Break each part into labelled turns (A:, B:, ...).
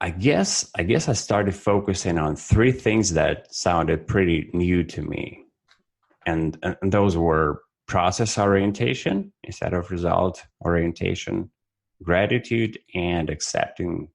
A: I started focusing on three things that sounded pretty new to me. And those were process orientation instead of result orientation, gratitude, and accepting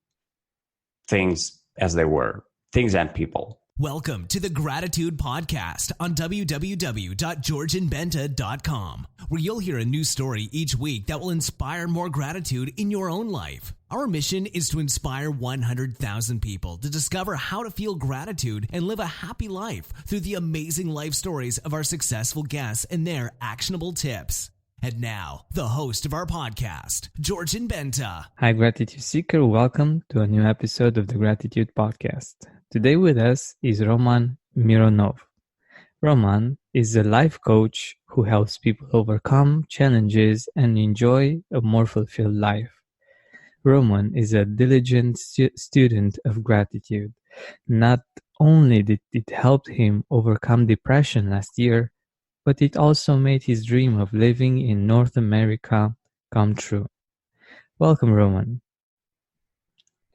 A: things as they were, things and people.
B: Welcome to the Gratitude Podcast on www.georgianbenta.com, where you'll hear a new story each week that will inspire more gratitude in your own life. Our mission is to inspire 100,000 people to discover how to feel gratitude and live a happy life through the amazing life stories of our successful guests and their actionable tips. And now, the host of our podcast, Georgian Benta.
C: Hi, Gratitude Seeker. Welcome to a new episode of the Gratitude Podcast. Today with us is Roman Mironov. Roman is a life coach who helps people overcome challenges and enjoy a more fulfilled life. Roman is a diligent student of gratitude. Not only did it help him overcome depression last year, but it also made his dream of living in North America come true. Welcome, Roman.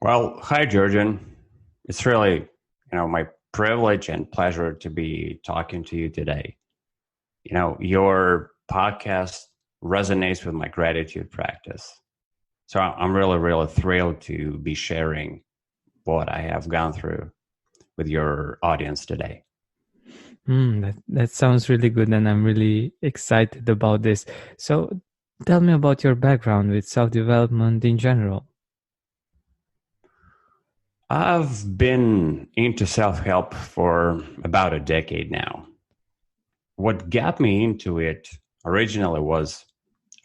A: Well, hi, Georgian. It's really, my privilege and pleasure to be talking to you today. Your podcast resonates with my gratitude practice. So I'm really, really thrilled to be sharing what I have gone through with your audience today.
C: That sounds really good, and I'm really excited about this. So tell me about your background with self-development in general.
A: I've been into self-help for about a decade now. What got me into it originally was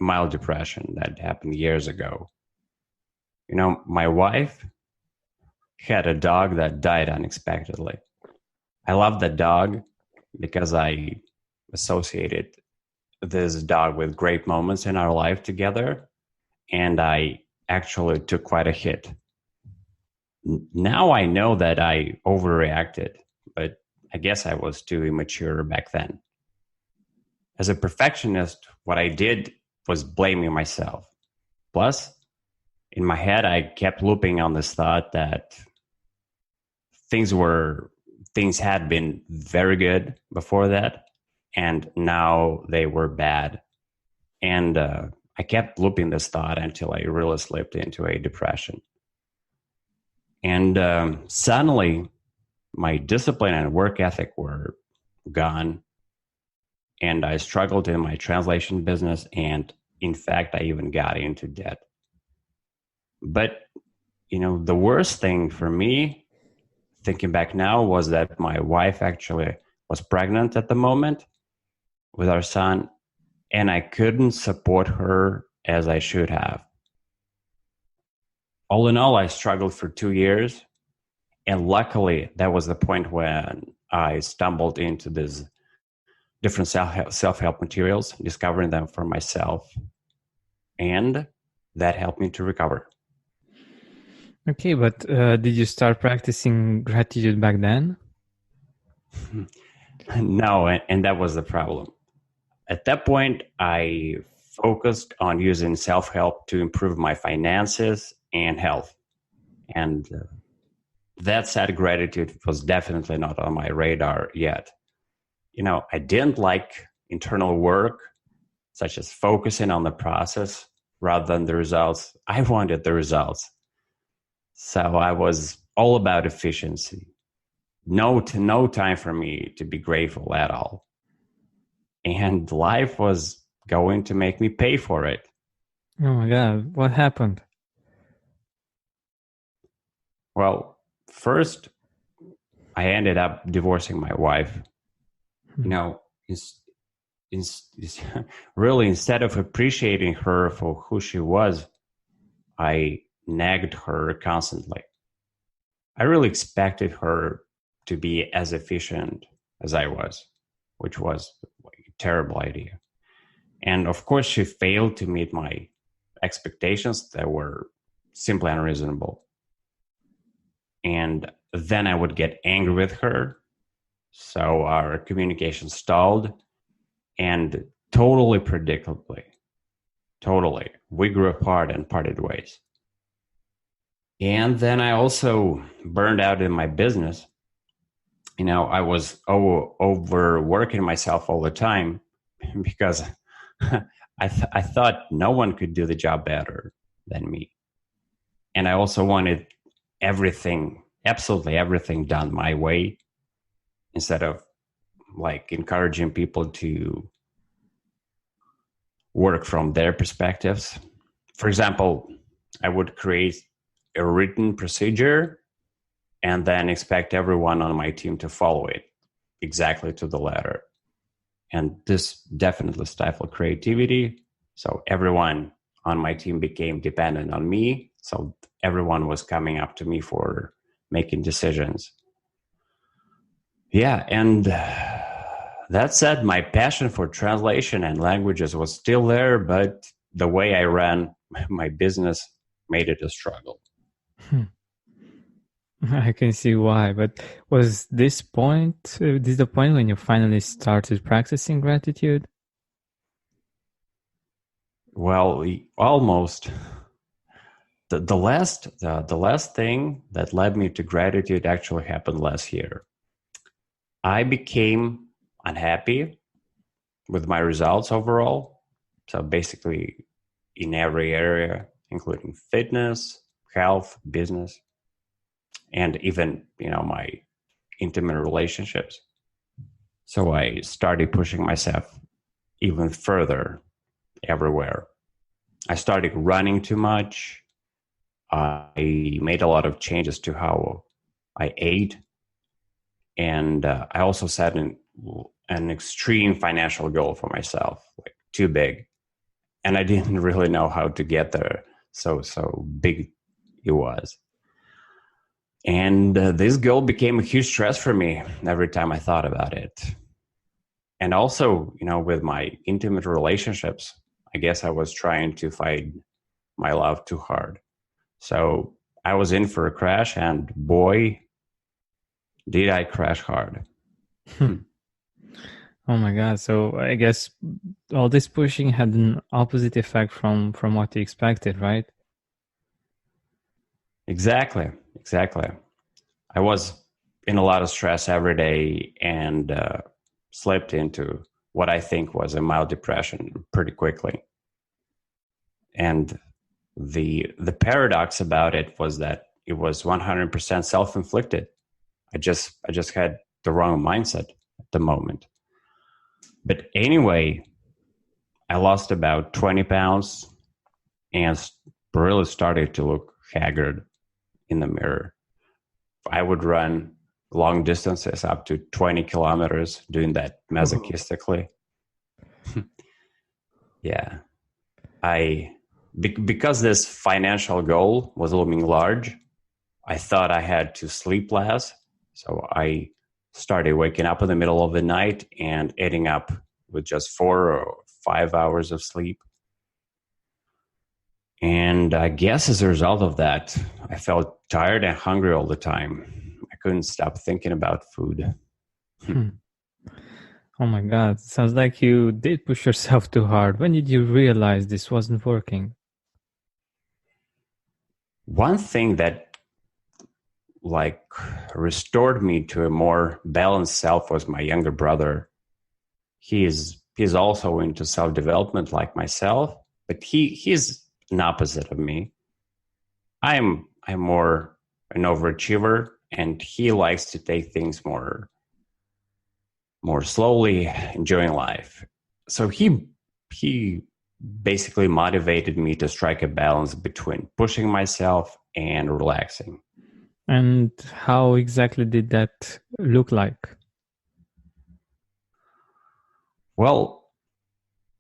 A: mild depression that happened years ago. My wife had a dog that died unexpectedly. I loved that dog because I associated this dog with great moments in our life together, and I actually took quite a hit. Now I know that I overreacted, but I guess I was too immature back then. As a perfectionist, what I did was blaming myself. Plus, in my head, I kept looping on this thought that things had been very good before that, and now they were bad. And I kept looping this thought until I really slipped into a depression. And suddenly, my discipline and work ethic were gone, and I struggled in my translation business, and in fact, I even got into debt. But, the worst thing for me, thinking back now, was that my wife actually was pregnant at the moment with our son, and I couldn't support her as I should have. All in all, I struggled for 2 years, and luckily that was the point when I stumbled into these different self-help materials, discovering them for myself, and that helped me to recover.
C: Okay, but did you start practicing gratitude back then?
A: No, and that was the problem. At that point, I focused on using self-help to improve my finances and health. And that said, gratitude was definitely not on my radar yet. I didn't like internal work, such as focusing on the process rather than the results. I wanted the results. So I was all about efficiency. No time for me to be grateful at all. And life was going to make me pay for it.
C: Oh my God, what happened?
A: Well, first, I ended up divorcing my wife. Really, instead of appreciating her for who she was, I nagged her constantly. I really expected her to be as efficient as I was, which was a terrible idea. And of course, she failed to meet my expectations that were simply unreasonable. And then I would get angry with her. So our communication stalled, and totally predictably, we grew apart and parted ways. And then I also burned out in my business. I was overworking myself all the time because I thought no one could do the job better than me. And I also wanted everything, absolutely everything done my way instead of like encouraging people to work from their perspectives. For example, I would create a written procedure and then expect everyone on my team to follow it exactly to the letter. And this definitely stifled creativity. So everyone on my team became dependent on me. So everyone was coming up to me for making decisions. Yeah, and that said, my passion for translation and languages was still there, but the way I ran my business made it a struggle.
C: I can see why, but was this the point when you finally started practicing gratitude?
A: Well, almost. The last thing that led me to gratitude actually happened last year. I became unhappy with my results overall. So basically in every area, including fitness, health, business, and even, my intimate relationships. So I started pushing myself even further everywhere. I started running too much. I made a lot of changes to how I ate. And I also set an extreme financial goal for myself, like too big. And I didn't really know how to get there. So big it was. And this goal became a huge stress for me every time I thought about it. And also, with my intimate relationships, I guess I was trying to fight my love too hard. So I was in for a crash, and boy, did I crash hard.
C: Oh my God. So I guess all this pushing had an opposite effect from what you expected, right?
A: Exactly. I was in a lot of stress every day and slipped into what I think was a mild depression pretty quickly. And the paradox about it was that it was 100% self-inflicted. I just had the wrong mindset at the moment. But anyway, I lost about 20 pounds and really started to look haggard in the mirror. I would run long distances up to 20 kilometers, doing that masochistically. Yeah. Because this financial goal was looming large, I thought I had to sleep less. So I started waking up in the middle of the night and ending up with just 4 or 5 hours of sleep. And I guess as a result of that, I felt tired and hungry all the time. I couldn't stop thinking about food.
C: Oh my God. Sounds like you did push yourself too hard. When did you realize this wasn't working?
A: One thing that restored me to a more balanced self was my younger brother. He's also into self-development like myself, but he's an opposite of me. I'm more an overachiever, and he likes to take things more slowly, enjoying life. So he basically motivated me to strike a balance between pushing myself and relaxing.
C: And how exactly did that look like?
A: Well,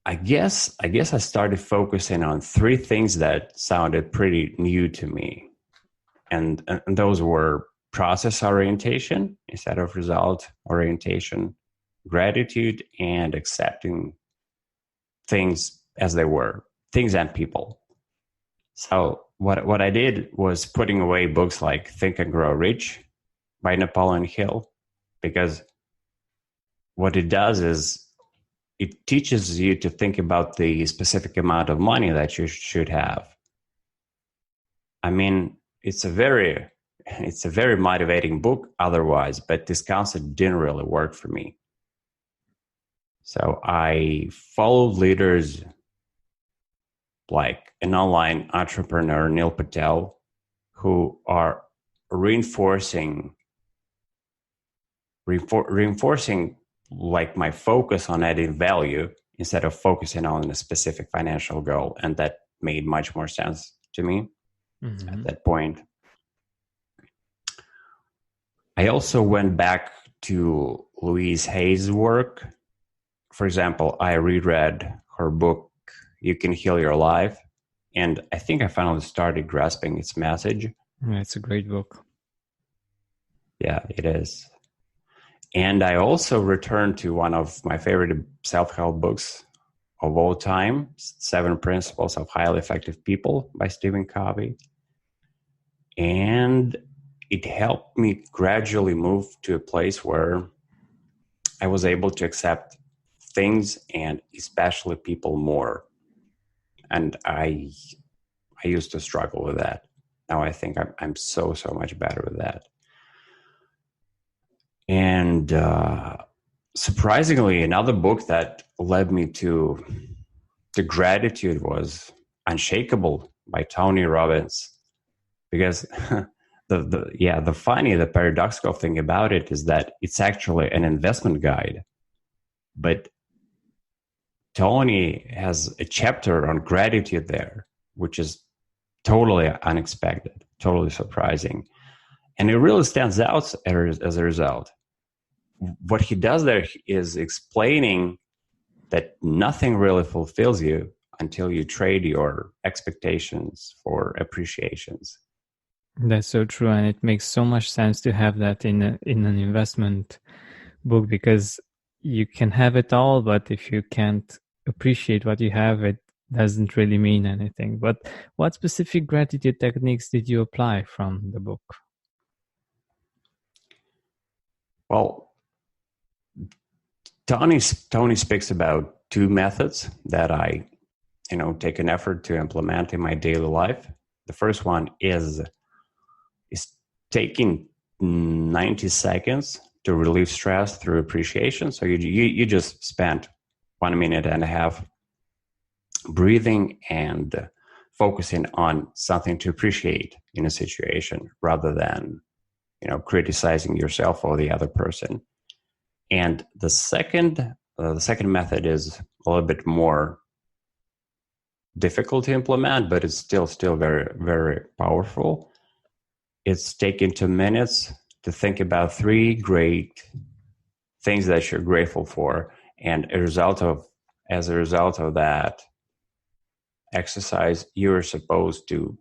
A: I guess I started focusing on 3 things that sounded pretty new to me. And those were process orientation instead of result orientation, gratitude, and accepting things as they were, things and people. So what I did was putting away books like Think and Grow Rich by Napoleon Hill, because what it does is it teaches you to think about the specific amount of money that you should have. I mean, it's a very motivating book otherwise, but this concept didn't really work for me. So I followed leaders like an online entrepreneur, Neil Patel, who are reinforcing like my focus on adding value instead of focusing on a specific financial goal. And that made much more sense to me at that point. I also went back to Louise Hay's work. For example, I reread her book, You Can Heal Your Life, and I think I finally started grasping its message.
C: Yeah, it's a great book.
A: Yeah, it is. And I also returned to one of my favorite self-help books of all time, 7 Principles of Highly Effective People by Stephen Covey. And it helped me gradually move to a place where I was able to accept things and especially people more. And I used to struggle with that. Now I think I'm so much better with that. And surprisingly, another book that led me to gratitude was Unshakable by Tony Robbins. Because the paradoxical thing about it is that it's actually an investment guide. But Tony has a chapter on gratitude there, which is totally unexpected, totally surprising. And it really stands out as a result. What he does there is explaining that nothing really fulfills you until you trade your expectations for appreciations.
C: That's so true, and it makes so much sense to have that in an investment book, because you can have it all, but if you can't appreciate what you have, it doesn't really mean anything. But what specific gratitude techniques did you apply from the book?
A: Well, Tony speaks about 2 methods that I, take an effort to implement in my daily life. The first one is taking 90 seconds to relieve stress through appreciation. So you just spent 1.5 minutes breathing and focusing on something to appreciate in a situation rather than, criticizing yourself or the other person. And the second method is a little bit more difficult to implement, but it's still very, very powerful. It's taking 2 minutes to think about 3 great things that you're grateful for, and as a result of that exercise, you're supposed to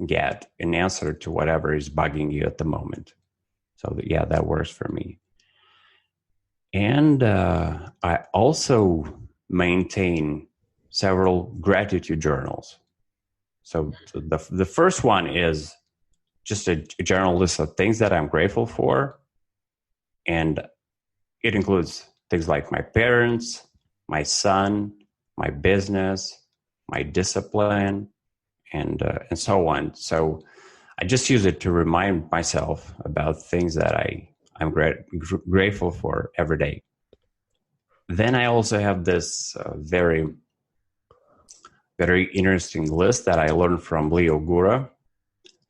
A: get an answer to whatever is bugging you at the moment. So that works for me. And I also maintain several gratitude journals. So the first one is just a general list of things that I'm grateful for. And it includes things like my parents, my son, my business, my discipline, and so on. So I just use it to remind myself about things that I'm grateful for every day. Then I also have this very, very interesting list that I learned from Leo Gura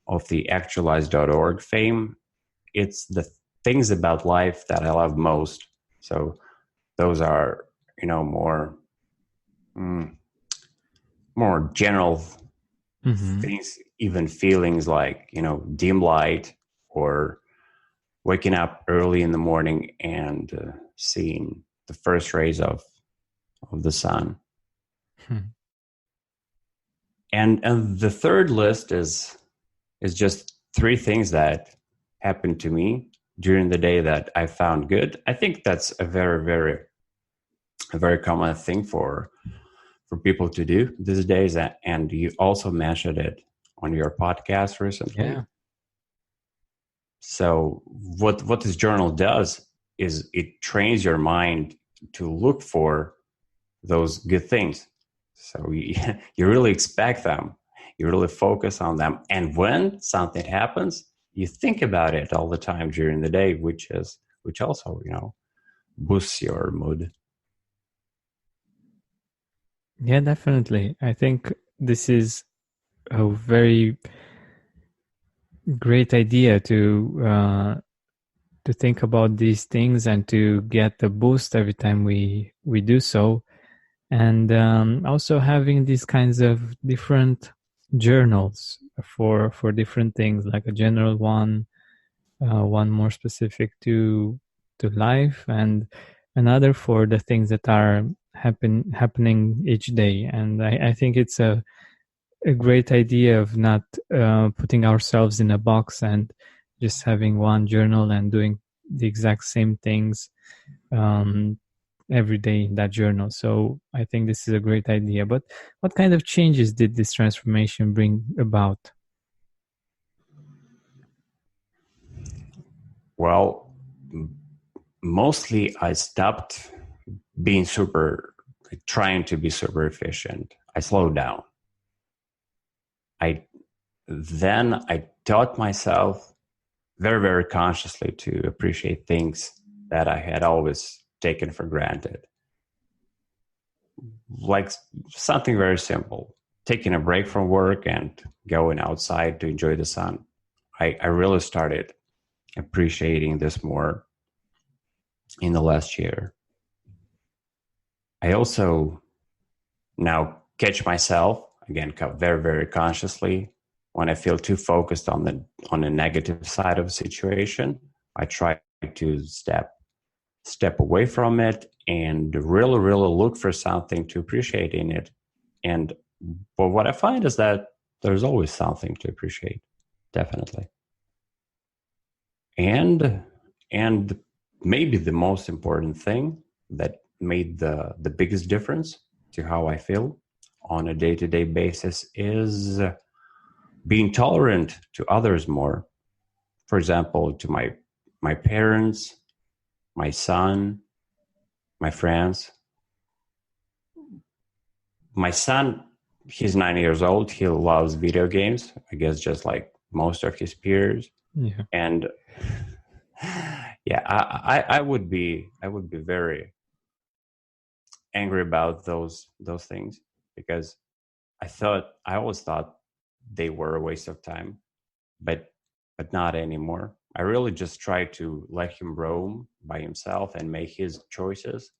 A: of the actualize.org fame. It's the things about life that I love most. So those are, more general things, even feelings like, dim light or waking up early in the morning and seeing the first rays of the sun. And the third list is just 3 things that happened to me during the day that I found good. I think that's a very common thing for people to do these days. And you also mentioned it on your podcast recently.
C: Yeah.
A: So what this journal does is it trains your mind to look for those good things. So you really expect them. You really focus on them. And when something happens, you think about it all the time during the day, which also, boosts your mood.
C: Yeah, definitely. I think this is a very great idea to think about these things and to get the boost every time we do so, and also having these kinds of different journals for different things, like a general one, one more specific to life, and another for the things that are happening each day. And I think it's a great idea of not putting ourselves in a box and just having one journal and doing the exact same things every day in that journal. So I think this is a great idea. But what kind of changes did this transformation bring about?
A: Well, mostly I stopped being trying to be super efficient. I slowed down. I taught myself very, very consciously to appreciate things that I had always taken for granted. Like something very simple, taking a break from work and going outside to enjoy the sun. I really started appreciating this more in the last year. I also now catch myself, again, very, very consciously, when I feel too focused on the negative side of a situation. I try to step away from it and really, really look for something to appreciate in it. But what I find is that there's always something to appreciate, definitely. And maybe the most important thing that made the biggest difference to how I feel on a day-to-day basis is being tolerant to others more. For example, to my parents, my son, my friends. My son, he's 9 years old. He loves video games, I guess, just like most of his peers.
C: Yeah.
A: And yeah, I would be very angry about those things, because I always thought they were a waste of time, but not anymore. I really just try to let him roam by himself and make his choices,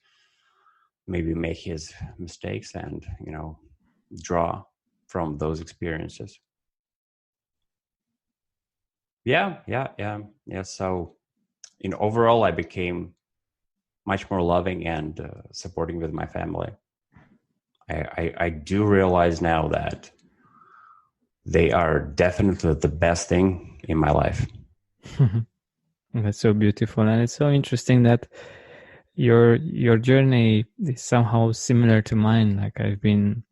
A: maybe make his mistakes, and draw from those experiences. Yeah. So overall, I became much more loving and supporting with my family. I do realize now that they are definitely the best thing in my life.
C: That's so beautiful, and it's so interesting that your journey is somehow similar to mine. Like, I've been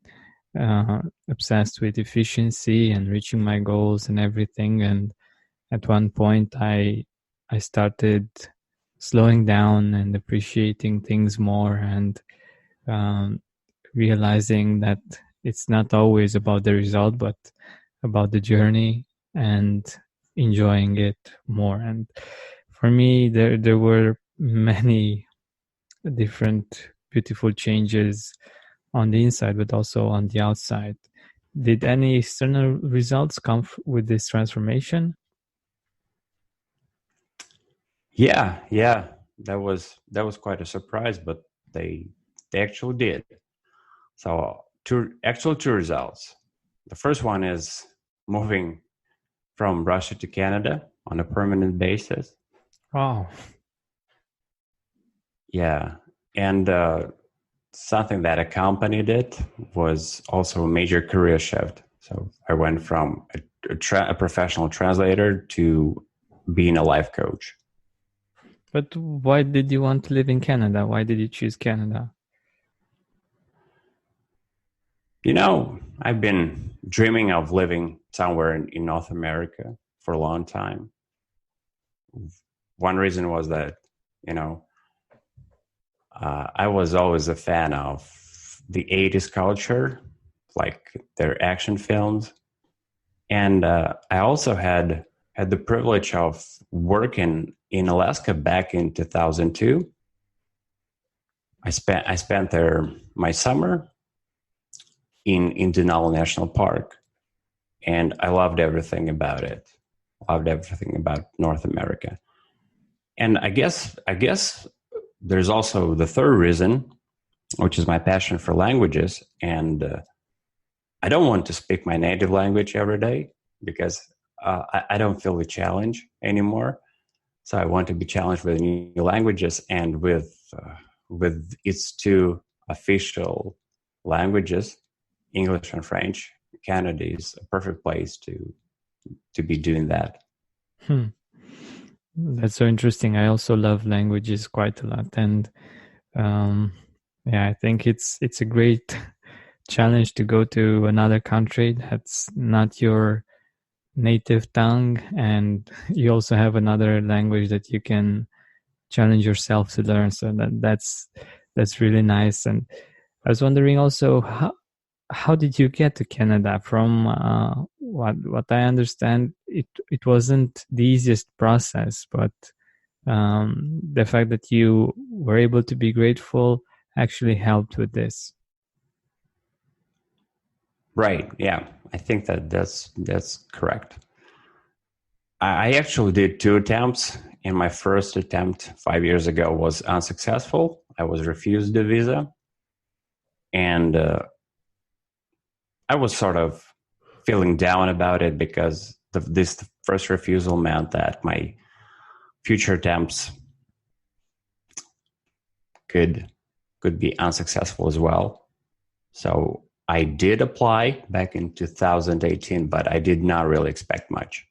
C: obsessed with efficiency and reaching my goals and everything, and at one point I started slowing down and appreciating things more, and realizing that it's not always about the result, but about the journey, and enjoying it more. And for me, there were many different beautiful changes on the inside, but also on the outside. Did any external results come with this transformation?
A: Yeah. That was quite a surprise, but they actually did. So two results. The first one is moving from Russia to Canada on a permanent basis.
C: Wow.
A: Yeah. And something that accompanied it was also a major career shift. So I went from a professional translator to being a life coach.
C: But why did you want to live in Canada? Why did you choose Canada?
A: I've been dreaming of living somewhere in North America for a long time. One reason was that, I was always a fan of the 80s culture, like their action films. And I also had the privilege of working in Alaska back in 2002. I spent there my summer in Denali National Park, and I loved everything about it. Loved everything about North America. And I guess there's also the third reason, which is my passion for languages. And I don't want to speak my native language every day because I don't feel the challenge anymore. So I want to be challenged with new languages, and with its two official languages, English and French. Canada is a perfect place to be doing that.
C: That's so interesting. I also love languages quite a lot, and yeah, I think it's a great challenge to go to another country that's not your native tongue, and you also have another language that you can challenge yourself to learn. So that's really nice. And I was wondering also, how did you get to Canada? From what I understand, it wasn't the easiest process, but the fact that you were able to be grateful actually helped with this.
A: Right. Yeah. I think that's correct. I actually did 2 attempts, and my first attempt 5 years ago was unsuccessful. I was refused the visa, and I was sort of feeling down about it because this first refusal meant that my future attempts could be unsuccessful as well. So I did apply back in 2018, but I did not really expect much.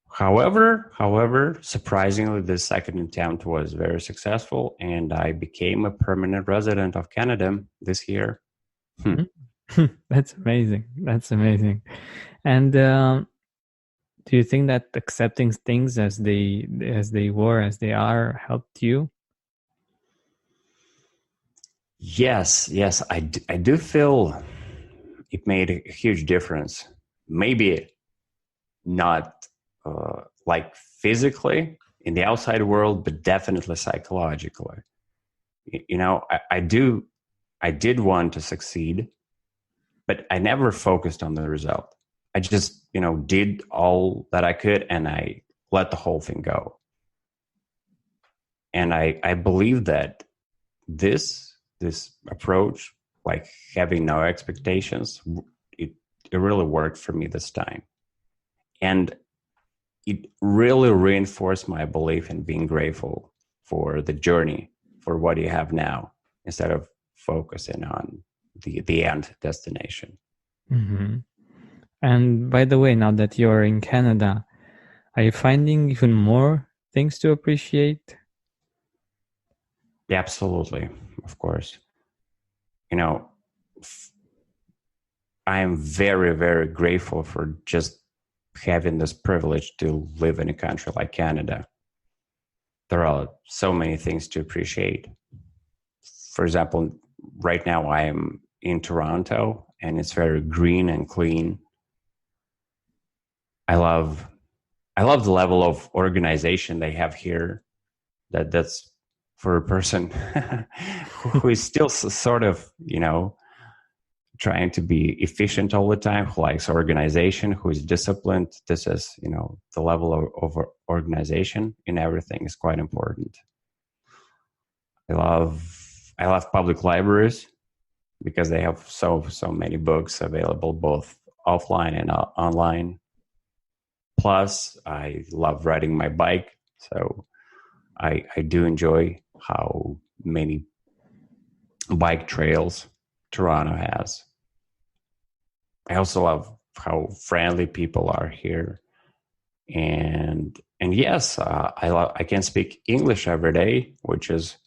A: However, surprisingly, this second attempt was very successful, and I became a permanent resident of Canada this year.
C: That's amazing. That's amazing. And do you think that accepting things as they are helped you?
A: Yes, I do feel it made a huge difference. Maybe not like physically in the outside world, but definitely psychologically. You know, I did want to succeed, but I never focused on the result. I just, did all that I could, and I let the whole thing go. And I believe that this approach, like having no expectations, it really worked for me this time. And it really reinforced my belief in being grateful for the journey, for what you have now, instead of focusing on the end destination.
C: Mm-hmm. And by the way, now that you're in Canada, are you finding even more things to appreciate?
A: Yeah, absolutely, of course. I am very, very grateful for just having this privilege to live in a country like Canada. There are so many things to appreciate. For example, right now I am in Toronto, and it's very green and clean. I love the level of organization they have here. That's for a person who is still sort of, trying to be efficient all the time, who likes organization, who is disciplined. This is, the level of organization in everything is quite important. I love public libraries because they have so many books available both offline and online. Plus, I love riding my bike, so I do enjoy how many bike trails Toronto has. I also love how friendly people are here, and yes, I can speak English every day, which is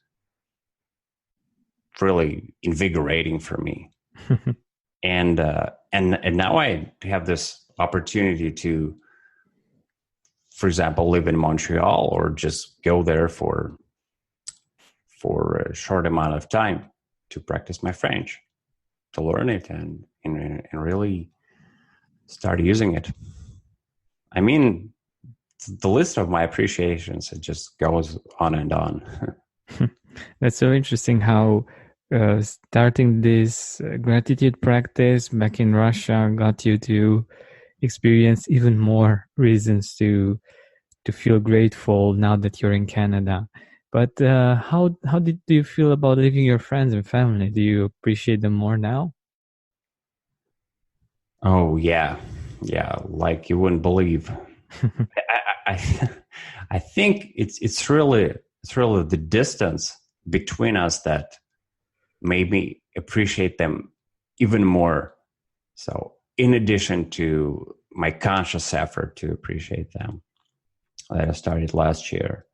A: really invigorating for me. and now I have this opportunity to, for example, live in Montreal or just go there for a short amount of time to practice my French. learn it and really start using it. I mean, the list of my appreciations, it just goes on and on.
C: That's so interesting how starting this gratitude practice back in Russia got you to experience even more reasons to feel grateful now that you're in Canada. But how do you feel about leaving your friends and family? Do you appreciate them more now?
A: Oh yeah, like you wouldn't believe. I I think it's really the distance between us that made me appreciate them even more. So in addition to my conscious effort to appreciate them that I started last year,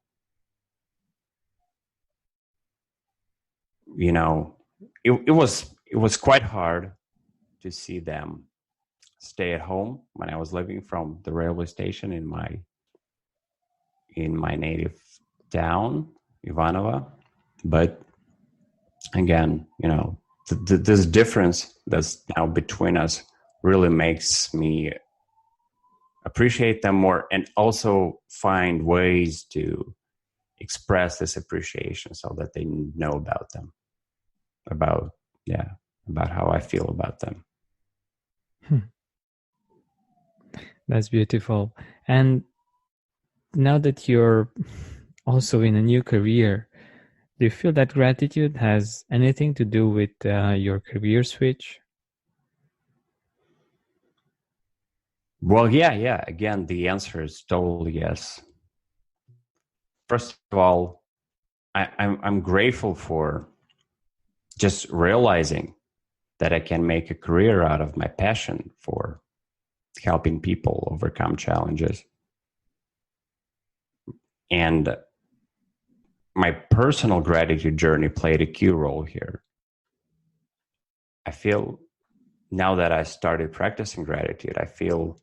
A: you know, it was quite hard to see them stay at home when I was living from the railway station in my native town, Ivanova. But again, this difference that's now between us really makes me appreciate them more and also find ways to express this appreciation so that they know about them, about how I feel about them.
C: That's beautiful. And now that you're also in a new career, do you feel that gratitude has anything to do with your career switch?
A: Well, yeah. Again, the answer is totally yes. First of all, I'm grateful for just realizing that I can make a career out of my passion for helping people overcome challenges. And my personal gratitude journey played a key role here. I feel now that I started practicing gratitude, I feel,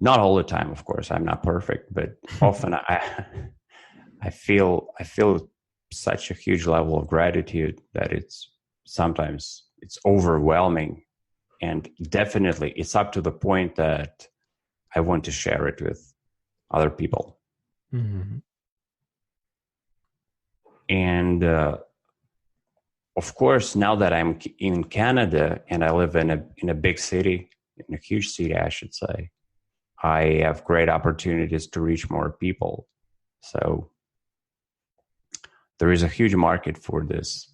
A: not all the time, of course, I'm not perfect, but often I feel such a huge level of gratitude that sometimes it's overwhelming, and definitely it's up to the point that I want to share it with other people.
C: Mm-hmm.
A: And of course, now that I'm in Canada and I live in a big city, in a huge city, I should say, I have great opportunities to reach more people. So there is a huge market for this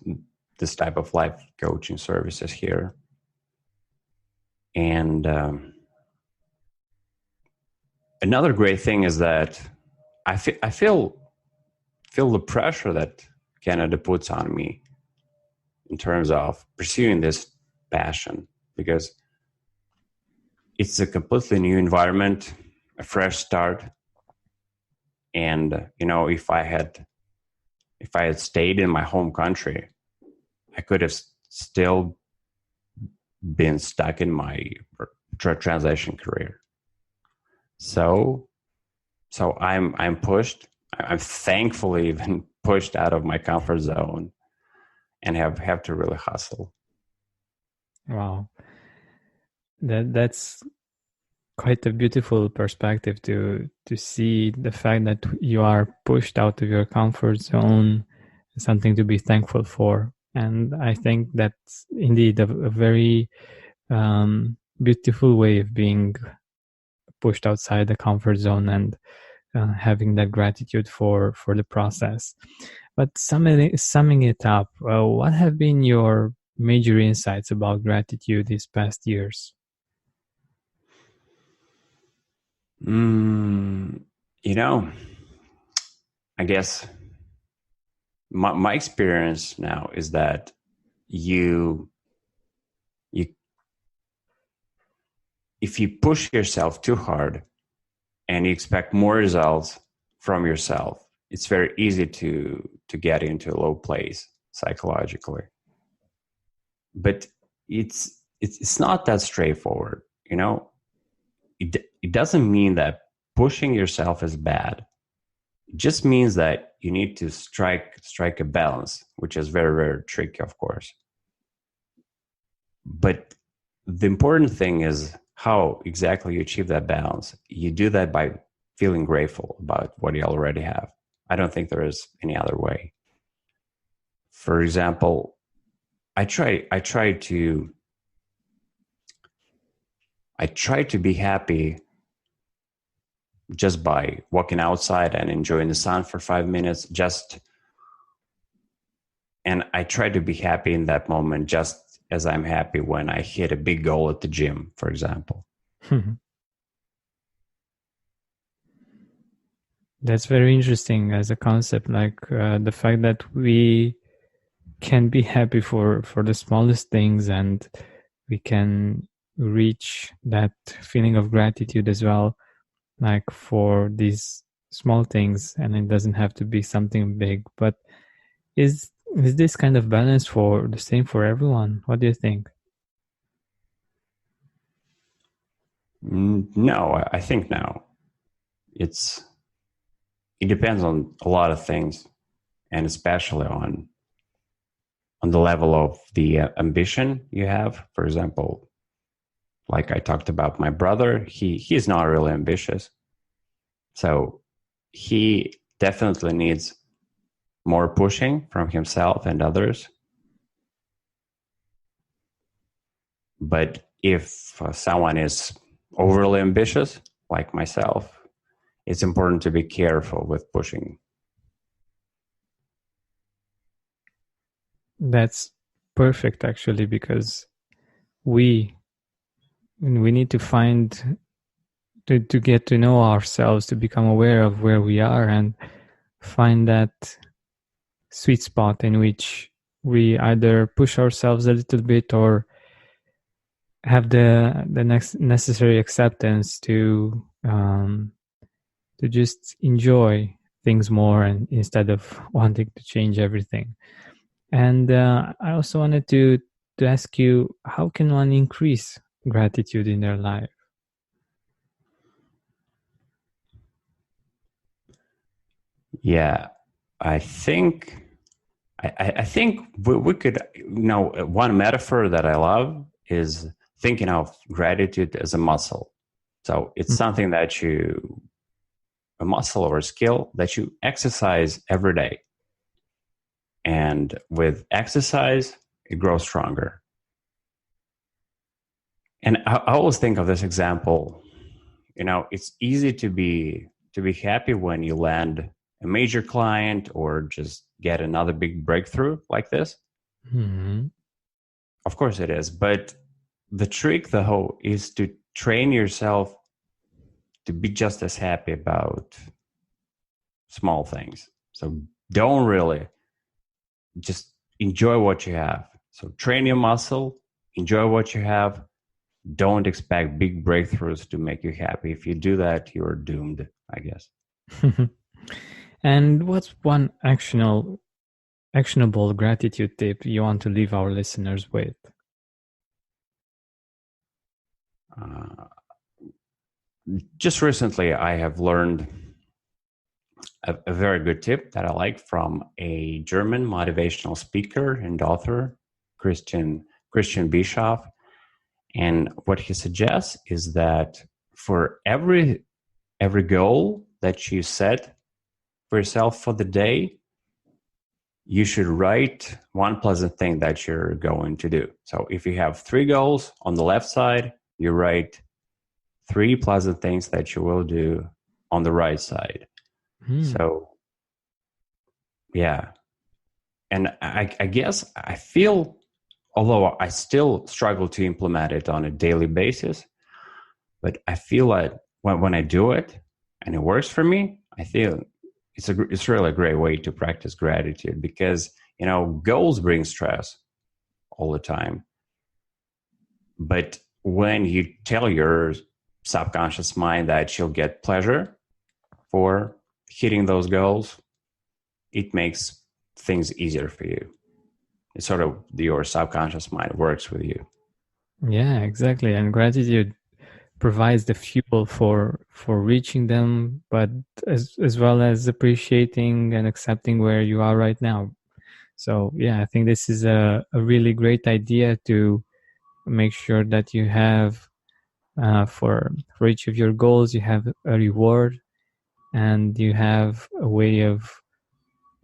A: type of life coaching services here. And another great thing is that I feel the pressure that Canada puts on me in terms of pursuing this passion, because it's a completely new environment, a fresh start. And, if I had stayed in my home country, I could have still been stuck in my translation career. So I'm pushed. I'm thankfully been pushed out of my comfort zone and have to really hustle.
C: Wow. That's quite a beautiful perspective to see the fact that you are pushed out of your comfort zone, something to be thankful for. And I think that's indeed a very beautiful way of being pushed outside the comfort zone and having that gratitude for the process. But summing it up, what have been your major insights about gratitude these past years?
A: I guess my experience now is that you if you push yourself too hard and you expect more results from yourself, it's very easy to get into a low place psychologically. But it's not that straightforward. It doesn't mean that pushing yourself is bad. It just means that you need to strike a balance, which is very, very tricky, of course. But the important thing is how exactly you achieve that balance. You do that by feeling grateful about what you already have. I don't think there is any other way. For example, I try to be happy just by walking outside and enjoying the sun for 5 minutes, and I try to be happy in that moment, just as I'm happy when I hit a big goal at the gym, for example.
C: That's very interesting as a concept, like the fact that we can be happy for the smallest things, and we can reach that feeling of gratitude as well, like for these small things, and it doesn't have to be something big. But is this kind of balance for the same for everyone? What do you think?
A: No, I think no. It depends on a lot of things, and especially on the level of the ambition you have. For example, like I talked about my brother, he's not really ambitious. So he definitely needs more pushing from himself and others. But if someone is overly ambitious, like myself, it's important to be careful with pushing.
C: That's perfect, actually, because we need to find to get to know ourselves, to become aware of where we are, and find that sweet spot in which we either push ourselves a little bit or have the next necessary acceptance to just enjoy things more, and instead of wanting to change everything. And I also wanted to ask you, how can one increase gratitude in their life?
A: Yeah, I think we could, one metaphor that I love is thinking of gratitude as a muscle. So it's something that a muscle or a skill that you exercise every day. And with exercise, it grows stronger. And I always think of this example. It's easy to be happy when you land a major client or just get another big breakthrough like this.
C: Mm-hmm.
A: Of course it is. But the trick, though, is to train yourself to be just as happy about small things. So don't really, just enjoy what you have. So train your muscle, enjoy what you have. Don't expect big breakthroughs to make you happy. If you do that, you're doomed, I guess.
C: And what's one actionable gratitude tip you want to leave our listeners with?
A: Just recently, I have learned a very good tip that I like from a German motivational speaker and author, Christian Bischoff. And what he suggests is that for every goal that you set for yourself for the day, you should write one pleasant thing that you're going to do. So if you have 3 goals on the left side, you write 3 pleasant things that you will do on the right side. So, yeah. And I guess I feel, although I still struggle to implement it on a daily basis, but I feel like when I do it and it works for me, I feel it's really a great way to practice gratitude, because, goals bring stress all the time. But when you tell your subconscious mind that you'll get pleasure for hitting those goals, it makes things easier for you. It's sort of your subconscious mind works with you.
C: Yeah, exactly. And gratitude provides the fuel for reaching them, but as well as appreciating and accepting where you are right now. So yeah, I think this is a really great idea to make sure that you have for each of your goals, you have a reward and you have a way of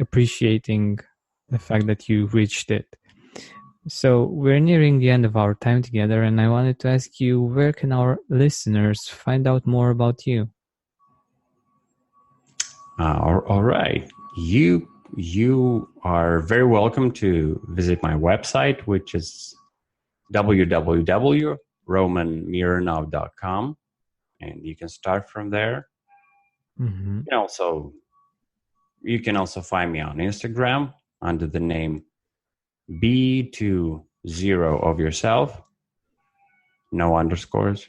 C: appreciating the fact that you reached it. So we're nearing the end of our time together, and I wanted to ask you, where can our listeners find out more about you?
A: All right. You are very welcome to visit my website, which is www.romanmironov.com, and you can start from there.
C: Mm-hmm.
A: You can also find me on Instagram under the name B20 of yourself, no underscores.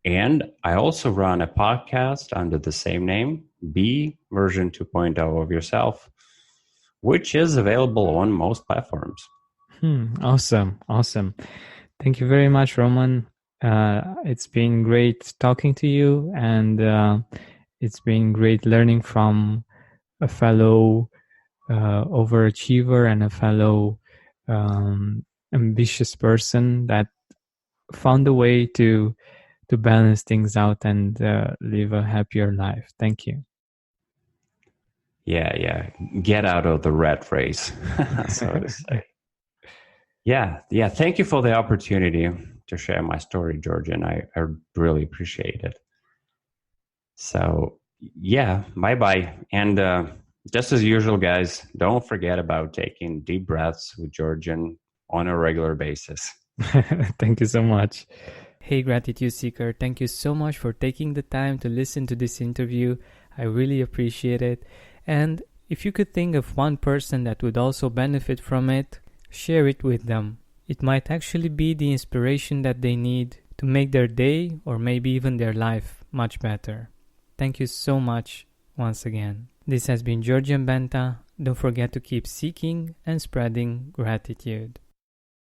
A: And I also run a podcast under the same name, B version 2.0 of yourself, which is available on most platforms.
C: Awesome. Thank you very much, Roman. It's been great talking to you, and it's been great learning from a fellow overachiever and a fellow ambitious person that found a way to balance things out and live a happier life. Thank you.
A: Yeah. Get out of the rat race, so to say. Yeah. Thank you for the opportunity to share my story, Georgian. I really appreciate it. So, yeah, bye-bye. And just as usual, guys, don't forget about taking deep breaths with Georgian on a regular basis.
C: Thank you so much. Hey, Gratitude Seeker, thank you so much for taking the time to listen to this interview. I really appreciate it. And if you could think of one person that would also benefit from it, share it with them. It might actually be the inspiration that they need to make their day or maybe even their life much better. Thank you so much once again. This has been Georgian Benta. Don't forget to keep seeking and spreading gratitude.